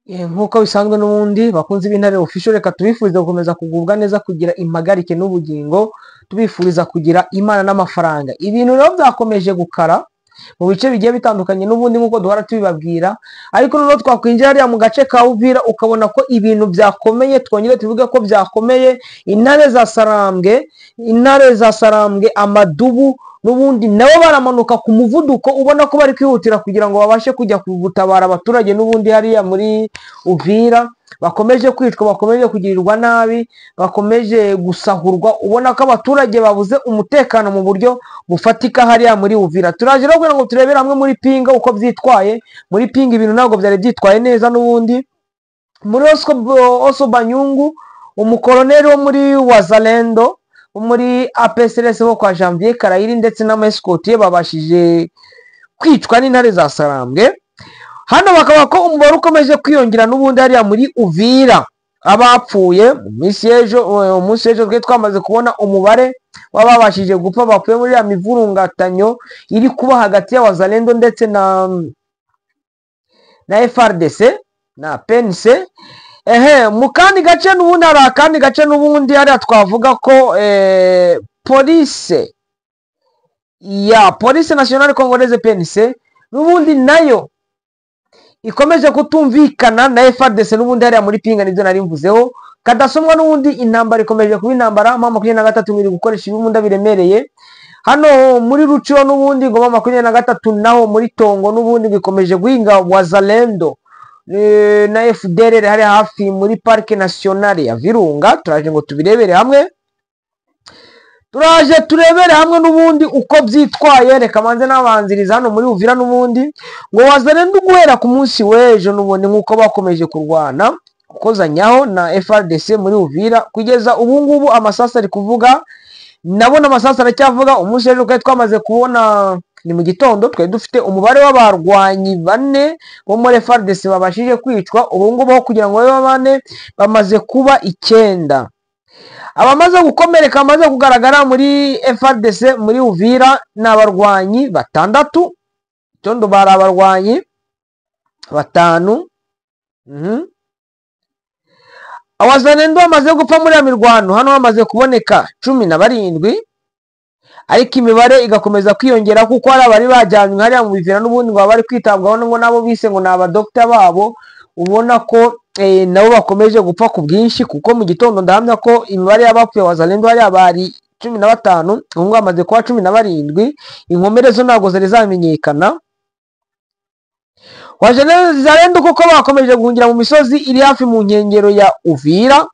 Nk'uko bisanzwe n'ubundi bakunze b'Intare Official, reka tubifuriza gukomeza kugubwa neza, kugira impagarike n'ubugingo, tubifuriza kugira imana n'amafaranga. Ibintu rero byakomeje gukara mu bice bigiye bitandukanye n'ubundi nk'uko duhora tubibabwira, ariko noneho twakwinjira hariya mu gace ka Uvira ukabona ko ibintu byakomeye. Twongere tuvuge ko byakomeye. Intare za Sarambwe Amadubu n'ubundi nabo baramanuka ku muvuduko, ubona ko bari kwihutira kugira ngo babashe kujya gutabara abaturage n'ubundi hariya muri Uvira. Bakomeje kwicwa, bakomeje kugirirwa nabi, bakomeje gusahurwa, ubona ko abaturage babuze umutekano mu buryo bufatika hariya muri Uvira. Turaje rero kugira ngo turebere hamwe muri Pinga uko byitwaye. Muri Pinga ibintu ntabwo byari byitwaye neza n'ubundi. Muri Oso Banyungu, umukoloneli wo muri Wazalendo muri APSRS bo kwa Janvier Karayiri ndetse n'amaescoti babashije kwicwa n'Intare za Sarambwe. Hano bakaba ko umubare ukomeje kwiyongera n'ubundi hariya muri Uvira. Abapfuye mu minsi y'ejo twe twamaze kubona umubare wababashije gupfa bapfuye muri ya mivurungatanyo iri kuba hagati ya Wazalendo ndetse na FRDC na PNC. Mu kandi gace n'ubundi hari akandi gace n'ubundi hariya twavuga ko Police Nationale Congolaise PNC n'ubundi nayo ikomeje kutumvikana na FRDC n'ubundi hariya muri Pinga. Nibyo nari mvuzeho kadasomwa n'ubundi. Intambara ikomeje kuba intambara. M23 iri gukoresha ibimunda biremereye hano muri Ruciro n'ubundi. ngo M23 naho muri Tongo n'ubundi bikomeje guhinga Wazalendo na FDLR hari hafi muri Parke Nationale ya Virunga. Turaje ngo tubirebere hamwe, turaje turebere hamwe n'ubundi uko byitwaye. Reka manze nabanziriza hano muri Uvira n'ubundi ngo Wazalendo guhera ku munsi w'ejo n'ubundi nk'uko bakomeje kurwana gukozanyaho na FRDC muri Uvira kugeza ubu ngubu. Amasasa ari kuvuga, nabona amasasa aracyavuga. Umunsi w'ejo twari twamaze kubona, ni mu gitondo, twari dufite umubare w'abarwanyi 4 bo muri FRDC babashije kwicwa. Ubu ngubu aho kugira ngo babe 4 bamaze kuba 9. Abamaze gukomereka bamaze kugaragara muri FRDC muri Uvira ni abarwanyi 6. Tondo bari abarwanyi 5. Abazalendo bamaze gupfa muri ya mirwano hano bamaze kuboneka 17, ariko imibare igakomeza kwiyongera kuko hari abari bajyanywe hariya mu Uvira n'ubundi ngo bari kwitabwaho ngo nabo bise ngo ni abadokita babo. Ubona ko nabo bakomeje gupfa ku bwinshi, kuko mu gitondo ndahamya ko imibare y'abapfuye Wazalendo hariya bari 15, ubu bamaze kuba 17. Inkomere zo ntabwo zari zamenyekana. Wazalendo kuko bakomeje guhungira mu misozi iri hafi mu nkengero ya Uvira.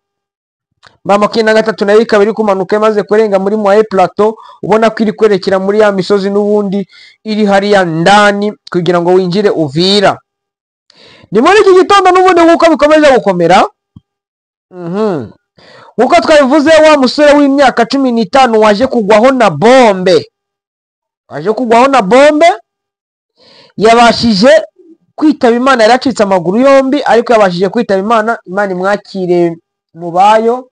M23 nayo ikaba iri kumanuka imaze kurenga muri Moye Plateau, ubona ko iri kwerekera muri ya misozi n'ubundi iri hariya ndani kugira ngo winjire Uvira. Ni muri iki gitondo n'ubundi nk'uko bikomeje gukomera. Nk'uko twabivuze, wa musore w'imyaka 15 waje kugwaho na bombe yabashije kwitaba Imana. Yaracitse amaguru yombi, ariko yabashije kwitaba Imana. Imana imwakire mu bayo.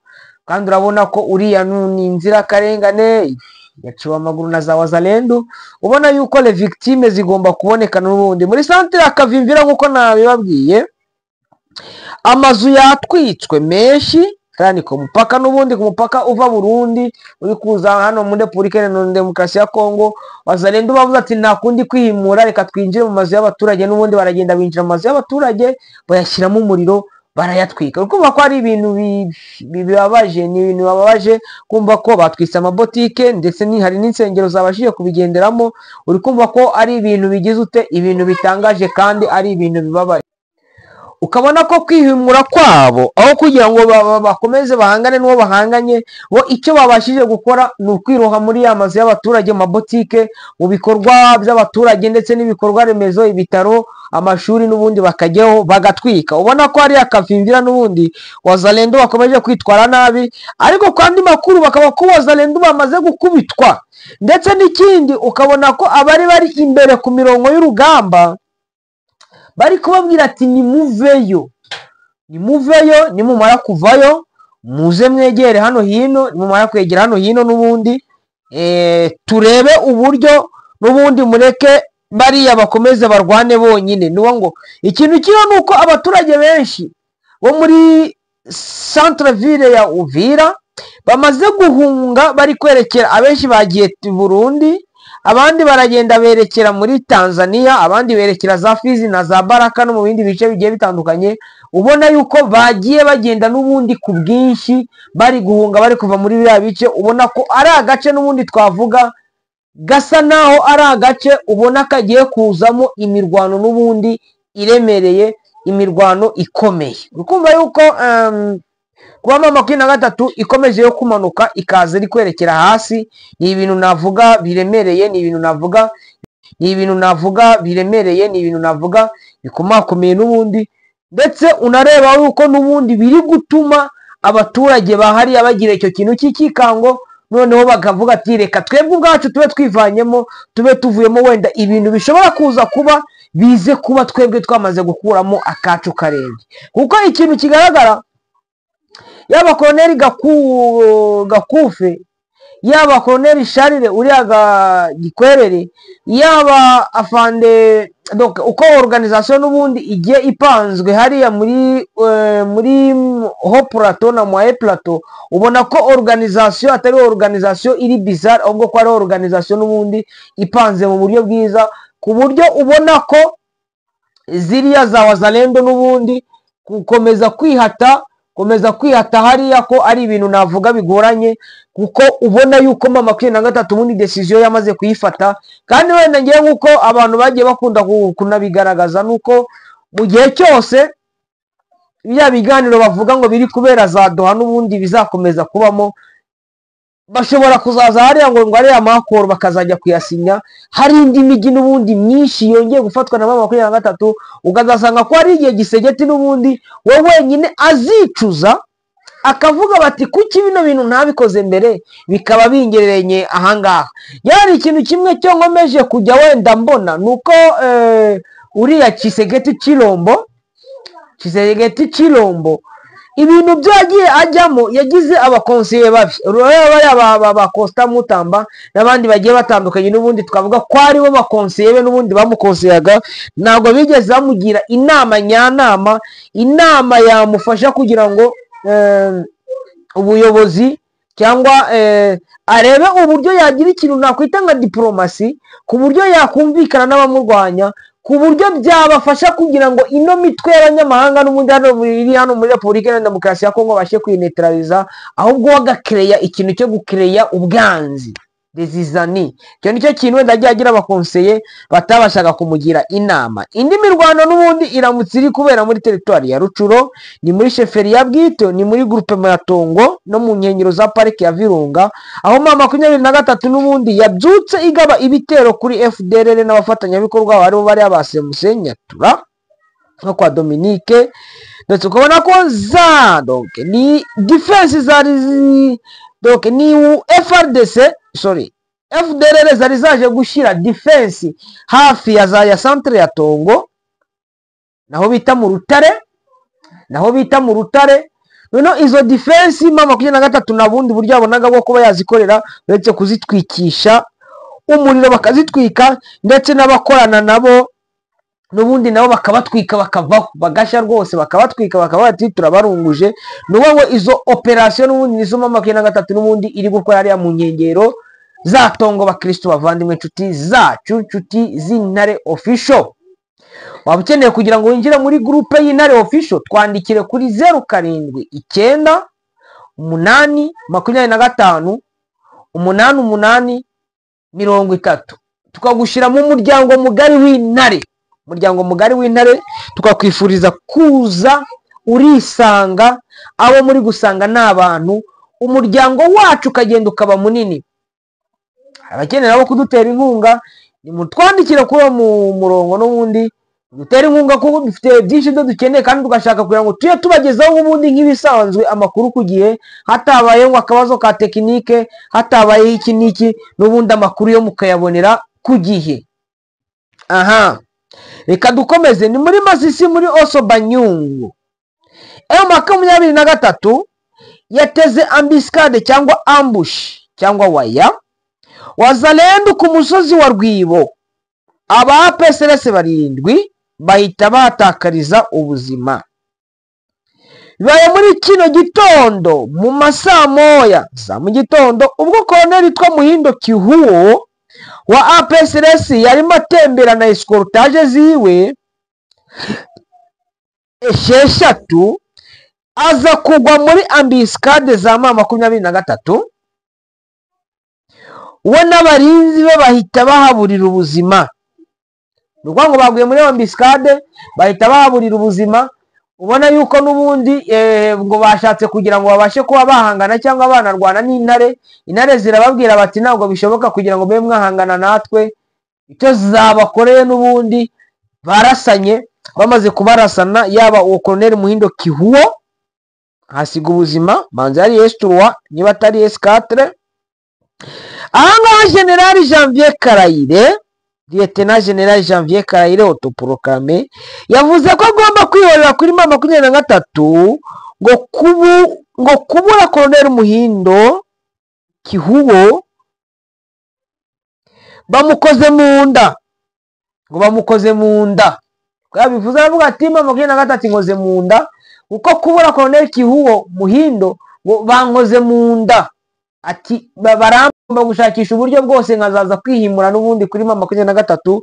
Kandi urabona ko uriya ni inzirakarengane, yaciwe amaguru na za Wazalendo. Ubona yuko les victimes zigomba kuboneka n'ubundi muri centre ya Kavimvira. nk'uko nabibabwiye, amazu yatwitswe menshi kandi ku mupaka n'ubundi, ku mupaka uva Burundi uri kuza hano muri Repubulika Iharanira Demokarasi ya Kongo. Wazalendo bavuze ati nta kundi kwihimura, reka twinjire mu mazu y'abaturage. n'ubundi baragenda binjira mu mazu y'abaturage bayashyiramo umuriro, barayatwika. Urumva ko ari ibintu bibabaje, ni ibintu bababaje kumva ko batwise amabotike ndetse hari n'insengero zabashije kubigenderamo. uri kumva ko ari ibintu bigize ibintu bitangaje kandi ari ibintu bibabaje. Ukabona ko kwihimura kwabo aho kugira ngo bakomeze bahangane n'uwo bahanganye, bo icyo babashije gukora ni ukwiroha muri ya mazu y'abaturage, mu mabotike, mu bikorwa by'abaturage ndetse n'ibikorwa remezo, ibitaro, amashuri n'ubundi bakajyaho bagatwika. Ubona ko hari akavimvira n'ubundi Wazalendo bakomeje kwitwara nabi, ariko kandi makuru bakaba ko Wazalendo bamaze gukubitwa. Ndetse n'ikindi ukabona ko abari bari imbere ku mirongo y'urugamba bari kubabwira ati nimuveyo, nimumara kuvayo muze mwegere hano hino. Nimumara kwegera hano hino n'ubundi turebe uburyo n'ubundi mureke bariya bakomeze barwane bonyine. Nuwo ngo ikintu kiyo nuko abaturage benshi bo muri centre ville ya Uvira bamaze guhunga bari kwerekera, abenshi bagiye Burundi, abandi baragenda berekera muri Tanzania, abandi berekera za Fizi na za Baraka no mu bindi bice bigiye bitandukanye. Ubona yuko bagiye bagenda n'ubundi ku bwinshi bari guhunga bari kuva muri biriya bice. Ubona ko ari agace n'ubundi twavuga gasa naho ari agace ubona kagiye kuzamo imirwano n'ubundi iremereye, imirwano ikomeye. Ukumva yuko kuba M23 ikomeje yo kumanuka ikaza iri kwerekera hasi, ni ibintu navuga biremereye, ni ibintu navuga biremereye, ni ibintu navuga bikomakomeye n'ubundi, ndetse unareba yuko n'ubundi biri gutuma abaturage bahari bagira icyo kintu cy'ikikango, noneho bakavuga ati reka twebwe ubwacu tube twivanyemo, tube tuvuyemo, wenda ibintu bishobora kuza kuba bize kuba twebwe twamaze gukuramo akacu karenge. Kuko ikintu kigaragara, yaba Colonel Gakufe, yaba Colonel Charles uriya Gikwerere, yaba afande donc uko organisation n'ubundi igiye ipanzwe hariya muri Haut Plateau na Moyen Plateau, ubona ko organisation atari organisation iri bizarre, ahubwo ko ari organisation n'ubundi ipanze mu buryo bwiza, ku buryo ubona ko ziriya za Wazalendo n'ubundi gukomeza kwihata hariya ko ari ibintu navuga bigoranye, kuko ubona yuko M23 ubundi decision yamaze kuyifata. Kandi wenda ngiye nkuko abantu bagiye bakunda kunabigaragaza, nuko mu gihe cyose bya biganiro bavuga ngo biri kubera za Doha n'ubundi bizakomeza kubamo, bashobora kuzaza hariya ngo ari amakoro bakazajya kuyasinya, hari indi migi n'ubundi myinshi yongeye gufatwa na M23, ukazasanga ko ari igihe Gisegeti n'ubundi we wenyine azicuza akavuga bati kuki bino bintu ntabikoze mbere bikaba bingererenye ahangaha. Yari ikintu kimwe cyo nkomeje kujya wenda mbona nuko uriya Gisegeti Chilombo ibintu byagiye ajyamo, yagize abakonseye babi, ba Costa Mutamba n'abandi bagiye batandukanye n'ubundi twavuga ko ari bo bakonseye be n'ubundi bamukonseyaga, ntabwo bigeze bamugira inama nyanama, inama yamufasha kugira ngo ubuyobozi cyangwa arebe uburyo yagira ikintu nakwita nka diplomasi, ku buryo yakumvikana n'abamurwanya, ku buryo byabafasha kugira ngo ino mitwe y'abanyamahanga n'ubundi hano muri Repubulika ya Demokarasi ya Kongo bashe kwinetraliza, ahubwo bagakereya ikintu cyo gukereya ubwanzi desizani. Icyo nicyo kintu wenda agiye agira abakonseye batabashaga kumugira inama. Indi mirwano n'ubundi iramutse iri kubera muri teritwari ya Rucuro, ni muri sheferi ya Bwito, ni muri groupement ya Tongo no mu nkengero za parike ya Virunga, aho M23 n'ubundi yabyutse igaba ibitero kuri FDLR n'abafatanyabikorwa bari bari abasemuse Nyatura no kwa Dominique, ndetse ukabona ko donc ni defense zari donc ni FRDC FDLR zari zaje gushyira defense hafi ya centre ya Tongo, naho bita mu Rutare. None izo defense M23 nabundi buryo yabonaga bwo kuba yazikorera, uretse kuzitwikisha umuriro bakazitwika, ndetse n'abakorana nabo n'ubundi nabo bakabatwika bakavaho bagasha rwose, bakabatwika bakaba bati turabarunguje. Nuwo ngo izo operation n'ubundi nizo M23 n'ubundi iri gukora hariya mu nkengero za Tongo. Bakristo bavandimwe, inshuti zacu, inshuti z'Intare Official, waba ukeneye kugira ngo winjire muri groupe y'Intare Official, twandikire kuri 07 8 25 88 30, tukagushyira mu muryango mugari w'Intare, tukakwifuriza kuza urisanga, abo muri gusanga n'abantu, umuryango wacu ukagenda ukaba munini. Abakenera abo kudutera inkunga, ni mutwandikira kuri mu murongo n'ubundi dutera inkunga, kuko dufite byinshi byo dukeneye kandi tugashaka kugira ngo tuye tubagezaho ubundi nk'ibisanzwe amakuru ku gihe, hatabaye ngo akabazo ka tekinike, hatabaye iki n'iki, n'ubundi amakuru yo mukayabonera ku gihe. Aha, reka dukomeze. Ni muri Masisi muri Oso Banyungu, M23 yateze ambuscade cyangwa ambush cyangwa waya Wazalendo ku musozi wa Rwibo, aba PSRS barindwi bahita bahatakariza ubuzima. Bibaye muri kino gitondo mu masaa moya za mu gitondo ubwo Colonel witwa Muhindo Kihuo wa APSRS yarimo atembera na escortage ziwe esheshatu aza kugwa muri ambuscade za M23, we n'abarinzi be bahita bahaburira ubuzima. Nuko ngo baguye muri ambuscade bahita bahaburira ubuzima. Ubona yuko nubundi ngo bashatse kugira ngo babashe kuba bahangana cyangwa banarwana n'intare. Intare zirababwira bati ntabwo bishoboka kugira ngo be mwahangana natwe, icyo zabakoreye nubundi barasanye. Bamaze kubarasana yaba uwo Colonel Muhindo Kihuo hasiga ubuzima, manzi ari S3 niba atari S4. Ahangaha General Janvier Karayire, Lieutenant General Janvier Karayire autoproclamé, yavuze ko agomba kwihorera kuri M23 ngo kubura Colonel Muhindo Kihuo bamukoze mu nda, ngo bamukoze mu nda. Bivuze aravuga ati M23 inkoze mu nda, uko kubura Colonel Kihuo Muhindo ngo bankoze mu nda. Ati baramba gushakisha uburyo bwose nkazaza kwihimura n'ubundi kuri M23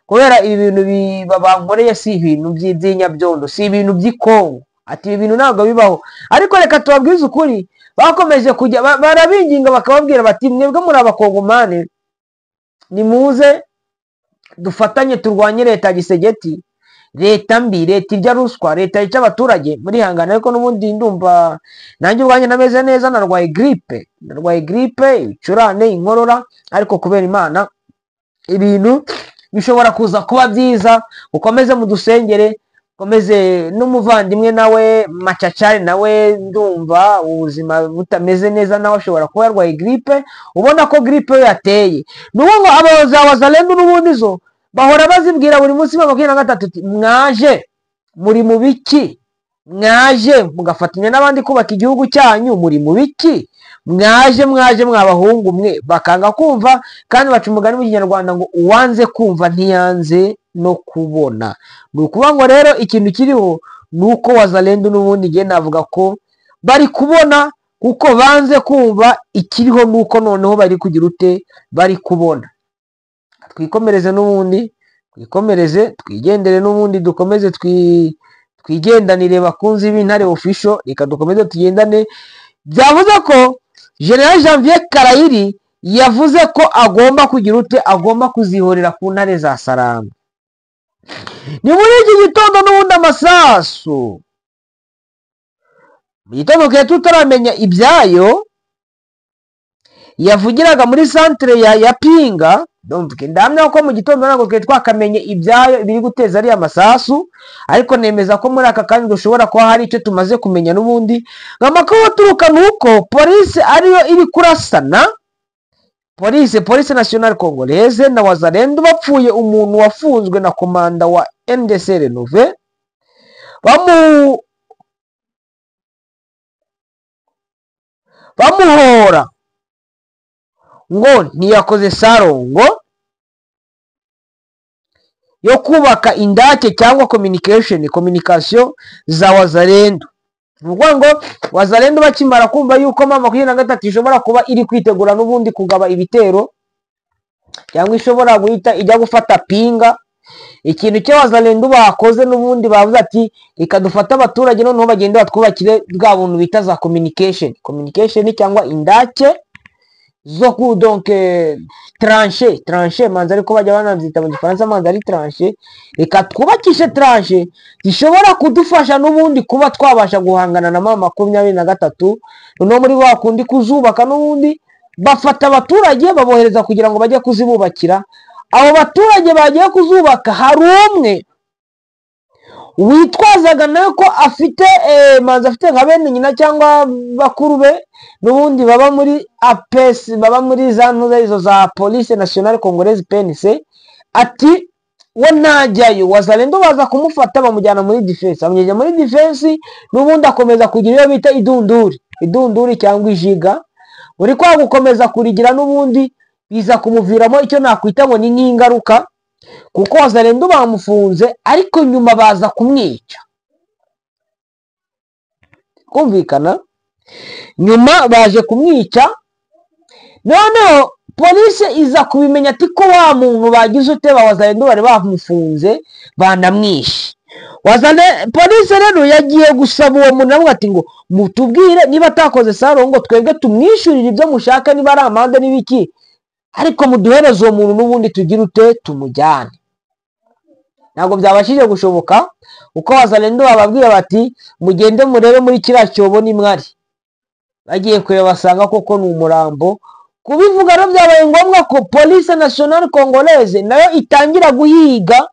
kubera ibi bintu babankoreye si ibintu by'inyabyondo, si ibintu by'ikongo. Ati ibi bintu ntabwo bibaho. Ariko reka tubabwize ukuri, bakomeje kujya barabinginga bakababwira bati mwebwe muri abakongomane nimuze dufatanye turwanye leta Gisegeti, leta mbi, leta irya ruswa, leta yica abaturage muri hangana. Ariko nubundi ndumva nanjye ubwanye nameze neza, narwaye grippe, ibicurane, inkorora, ariko kubera Imana ibintu bishobora kuza kuba byiza. Ukomeze mudusengere, ukomeze n'umuvandimwe nawe Machachari nawe ndumva ubuzima butameze neza, nawe ashobora kuba yarwaye grippe. Ubona ko grippe yo yateye. Nuko ngo abayobozi ba Wazalendo n'ubundi zo bahora bazibwira buri munsi M23 mwaje muri mu biki, mwaje mugafatanya n'abandi kubaka igihugu cyanyu, muri mu biki, mwaje mwabahungu mwe. Bakanga kumva, kandi baca umugani mu Kinyarwanda ngo uwanze kumva ntiyanze no kubona. Nukuvuga ngo rero ikintu kiriho nuko Wazalendo n'ubundi ngiye navuga ko bari kubona, kuko banze kumva ikiriho nuko noneho bari kugira ute, bari kubona. Twikomereze n'ubundi, twikomereze twigendere n'ubundi, dukomeze twigendanire bakunzi b'Intare official. Reka dukomeze tugendane. Byavuze ko General Janvier Karayire yavuze ko agomba kugira ute, agomba kuzihorera ku ntare za Saramba. Ni muri iki gitondo n'ubundi amasasu mu gitondo ke tutaramenya ibyayo yavugiraga muri centre ya Pinga. Ndamya ko mu gitondo ntabwo twakamenye ibyayo biri guteza ari amasasu, ariko nemeza ko muri aka kandi dushobora kuba hari icyo tumaze kumenya n'ubundi. Amakuru aturuka nuko polisi ariyo iri kurasana, polisi nationale congolaise na Wazalendo bapfuye umuntu wafunzwe na komanda wa NDC Renove bamuhora ngo ntiyakoze sarongo yo kubaka indake cyangwa communication za Wazalendo. Nuvuga ngo Wazalendo bakimara kumva yuko M23 ishobora kuba iri kwitegura n'ubundi kugaba ibitero cyangwa ishobora guhita ijya gufata Pinga, ikintu cyo Wazalendo bakoze n'ubundi bavuze ati reka dufata abaturage noneho bagende batwubakire bwa buntu bita za communication cyangwa indake zo ku donc tranché manzi ariko bajya banabyita mu Gifaransa manzi ari tranché. Reka twubakishe tranché zishobora kudufasha n'ubundi kuba twabasha guhangana na M23. Noneho muri bakundi kuzubaka n'ubundi bafata abaturage babohereza kugira ngo bajye kuzibubakira. Abo baturage bagiye kuzubaka hari umwe witwazaga nayo ko afite manzi afite nka bene nyina cyangwa bakuru be n'ubundi baba muri APS, baba muri za ntuza za Police Nationale Congolaise PNC. Ati we najyayo, Wazalendo baza kumufata bamujyana muri defense, amujyana muri defense n'ubundi akomeza kugira iyo bita idunduri cyangwa ijiga. Uri kwa gukomeza kurigira n'ubundi biza kumuviramo icyo nakwita ngo ni nk'ingaruka kuko Wazalendo bamufunze ariko nyuma baza kumwica. Kumvikana, nyuma baje kumwica, noneho polisi iza kubimenya ati ko wa muntu bagize uteba Wazalendo bari bamufunze banamwishe. Polisi rero yagiye gusaba uwo muntu avuga ati ngo mutubwire niba atakoze sarongo twebwe tumwishyurire ibyo mushaka, niba ari amande n'ibiki, ariko muduhereze uwo muntu n'ubundi tugire ute tumujyane. Ntabwo byabashije gushoboka uko Wazalendo bababwira bati mugende murebe muri kiriya cyobo nimwari. Bagiye kureba basanga koko ni umurambo. Kubivuga rero byabaye ngombwa ko Police Nationale Congolaise nayo itangira guhiga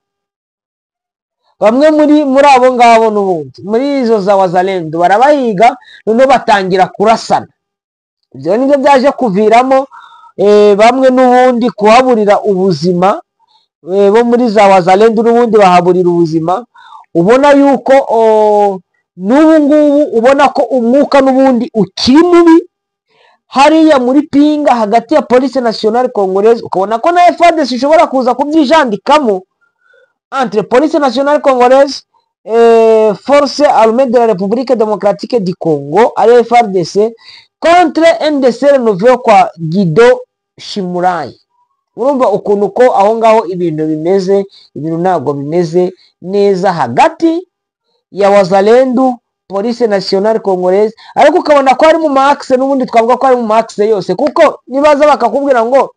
bamwe muri abo ngabo n'ubundi muri izo za Wazalendo, barabahiga noneho batangira kurasana. Ibyo nibyo byaje kuviramo bamwe n'ubundi kuhaburira ubuzima, bo muri za Wazalendo n'ubundi bahaburira ubuzima. Ubona yuko n'ubu ngubu ubona ko umwuka n'ubundi ukiri mubi hariya muri pinga hagati ya Police Nationale Congolaise, ukabona ko na FARDC ishobora kuza kubyijandikamo entre Police Nationale Congolaise, Force Armée de la République Démocratique du Congo ari FARDC contre NDC Renouveau kwa Guido Shimurayi. Urumva ukuntu ko aho ngaho ibintu bimeze, ibintu ntabwo bimeze neza hagati ya Wazalendo, Police Nationale Congolaise, ariko ukabona ko ari mu maxe n'ubundi twavuga ko ari mu maxe yose, kuko nibaza bakakubwira ngo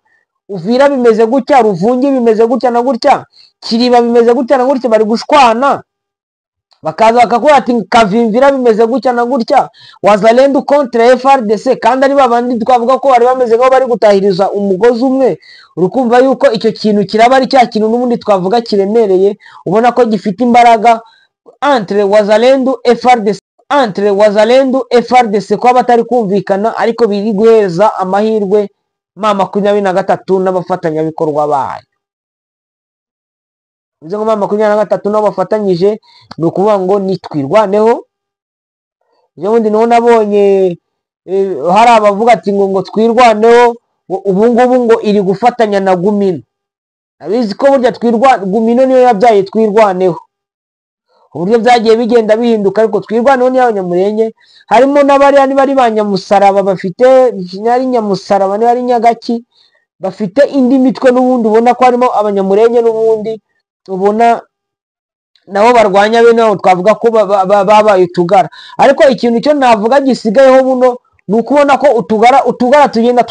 Uvira bimeze gutya, Ruvungi bimeze gutya na gutya, Kiriba bimeze gutya na gutya, bari gushwana, bakaza bakakubwira ati Kavimvira bimeze gutya na gutya, Wazalendo contre FARDC, kandi ari babandi twavuga ko bari bameze ngo bari gutahiriza umugozi umwe. Urukumva yuko icyo kintu kiraba ari cya kintu n'ubundi twavuga kiremereye, ubona ko gifite imbaraga entre Wazalendo FARDC ko batari kumvikana, ariko biri guheza amahirwe M23 n'abafatanyabikorwa bayo. Bivuze ngo M23 n'abafatanyije ni ukuvuga ngo nitwirwaneho. Ibyo bundi niho nabonye hari abavuga ati ngo twirwaneho, ubu ngubu ngo iri gufatanya na Gumino. Abizi ko burya Gumino niyo yabyaye twirwaneho. Uburyo byagiye bigenda bihinduka, ariko twirwaneho ni abanyamurenge, harimo n'abari bari banyamusaraba, bafite ari nyamusaraba ni ari nyagaki, bafite indi mitwe n'ubundi ubona ko harimo abanyamurenge n'ubundi ubona nabo barwanya bene aho twavuga ko babaye utugara. Ariko ikintu cyo navuga gisigayeho buno ni ukubona ko utugara tugenda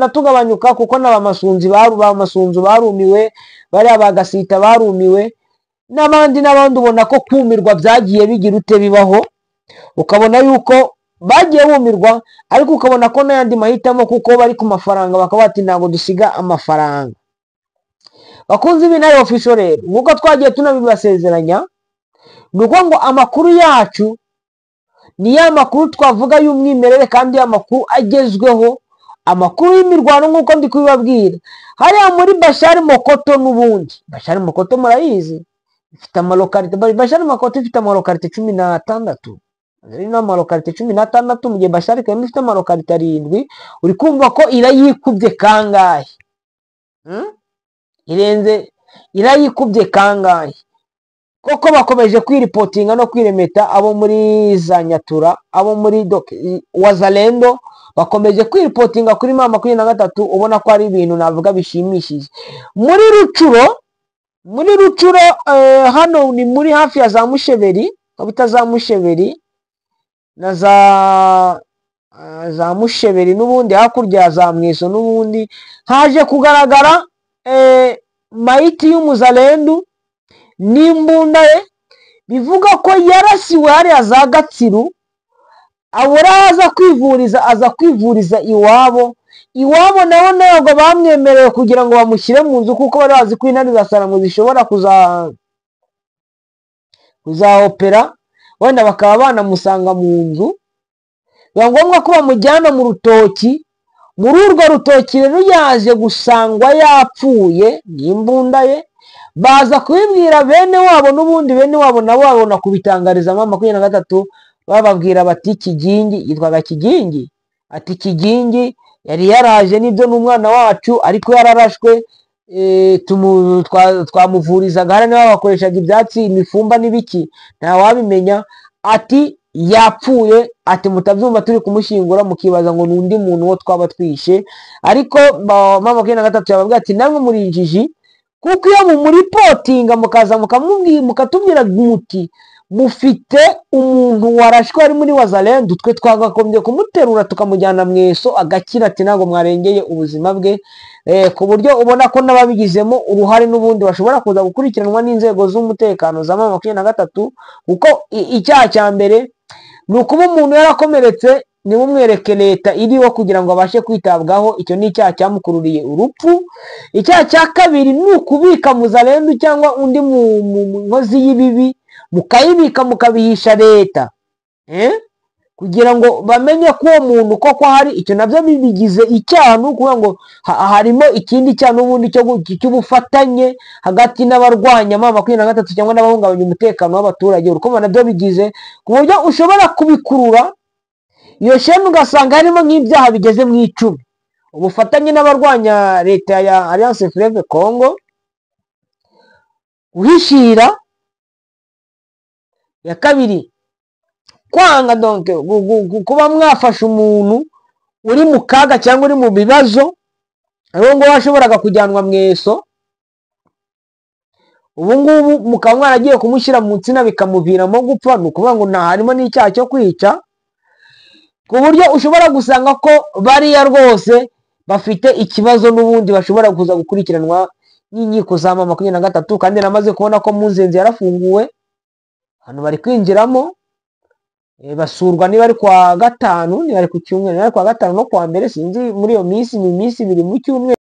tugabanyuka, kuko n'abamasunzu barumiwe, bari abagasita barumiwe, n'abandi ubona ko kumirwa byagiye bigira ute bibaho, ukabona yuko bagiye bumirwa, ariko ukabona ko n'ayandi mahitamo kuko bari ku mafaranga, bakaba bati ntabwo dusiga amafaranga. Bakunze ibi nayo official rero nk'uko twagiye tunabibasezeranya, ni uko ngo amakuru yacu ni ya makuru twavuga y'umwimerere kandi ya makuru agezweho, amakuru y'imirwano nk'uko ndi kubibabwira. Hariya muri Bashari Mokoto n'ubundi, Bashari Mokoto murayizi ifite amalokalite, Bashari Mokoto ifite amalokalite 16, ari no amalokalite 16, mu gihe Bashari kandi ifite amalokalite 7. uri kumva ko irayikubye kangahe? Irayikubye kangahe? Koko bakomeje kwiripotinga no kwiremeta abo muri za Nyatura, abo muri Wazalendo bakomeje kwiripotinga kuri M23, ubona ko ari ibintu navuga bishimishije. Muri Rucuro hano ni muri hafi ya za Musheberi, bita za Musheberi na za Musheberi n'ubundi hakurya za Mweso n'ubundi haje kugaragara maiti y'umuzalendo n'imbunda ye, bivuga ko yarasiwe hariya za Gatsiru, abura aza kwivuriza iwabo nabo ntabwo bamwemerewe kugira ngo bamushyire mu nzu, kuko bari bazi ko intare za Saramu zishobora kuzaopera, wenda bakaba banamusanga mu nzu. Biba ngombwa ko bamujyana mu rutoki, muri urwo rutoki rero yaje gusangwa yapfuye n'imbunda ye. Baza kubibwira bene wabo n'ubundi bene wabo nabo babona kubitangariza M23, bababwira bati Kigingi, yitwaga Kigingi, ati Kigingi yari yaraje nibyo n'umwana wacu, ariko yararashwe twamuvurizaga hariya niba bakoreshaga ibyatsi imifumba n'ibiki ntawabimenya, ati yapfuye, ati mutabyumva turi kumushyingura mukibaza ngo ni undi muntu wo twaba twishe. Ariko mama 23 yababwira ati namwe muri injiji, kuko iyo mumuripotinga mukaza mukatubwira muti mufite umuntu warashwe ari muri Wazalendo, twe twagakombye kumuterura tukamujyana mweso agakira, ati ntabwo mwarengeye ubuzima bwe. Ku buryo ubona ko n'ababigizemo uruhare n'ubundi bashobora kuza gukurikiranwa n'inzego z'umutekano za mama 23, kuko icyaha cya mbere ni ukuba umuntu yarakomeretse nimumwereke leta iriho kugira ngo abashe kwitabwaho, icyo ni icyaha cyamukururiye urupfu. Icyaha cya kabiri ni ukubika Muzalendo cyangwa undi nkozi y'ibibi, mukayibika mukabihisha leta kugira ngo bamenye ko uwo muntu koko hari, icyo nabyo bigize icyaha. ni ukuvuga ngo harimo ikindi cyaha n'ubundi cy'ubufatanye hagati n'abarwanya mama 23 cyangwa n'abahungabanya umutekano w'abaturage, urukundo nabyo bigize, ku buryo ushobora kubikurura iyo sheni ugasanga harimo nk'ibyaha bigeze mu 10: ubufatanye n'abarwanya leta ya Alliance Fleuve Congo, guhishira, ya kabiri kwanga, donc kuba mwafasha umuntu uri mu kaga cyangwa uri mu bibazo, aho ngo washoboraga kujyanwa mweso, ubu ngubu mukaba mwaragiye kumushyira mu nsina bikamuviramo gupfa. ni ukuvuga ngo harimo n'icyaha cyo kwica, ku buryo ushobora gusanga ko bariya rwose bafite ikibazo n'ubundi bashobora kuza gukurikiranwa n'inkiko za mama 23. kandi namaze kubona ko Muzenzi yarafunguwe, hano bari kwinjiramo basurwa, niba ari kwa gatanu, niba ari ku cyumweru, niba ari kwa gatanu no kwa mbere, sinzi muri iyo minsi, ni iminsi ibiri mu cyumweru.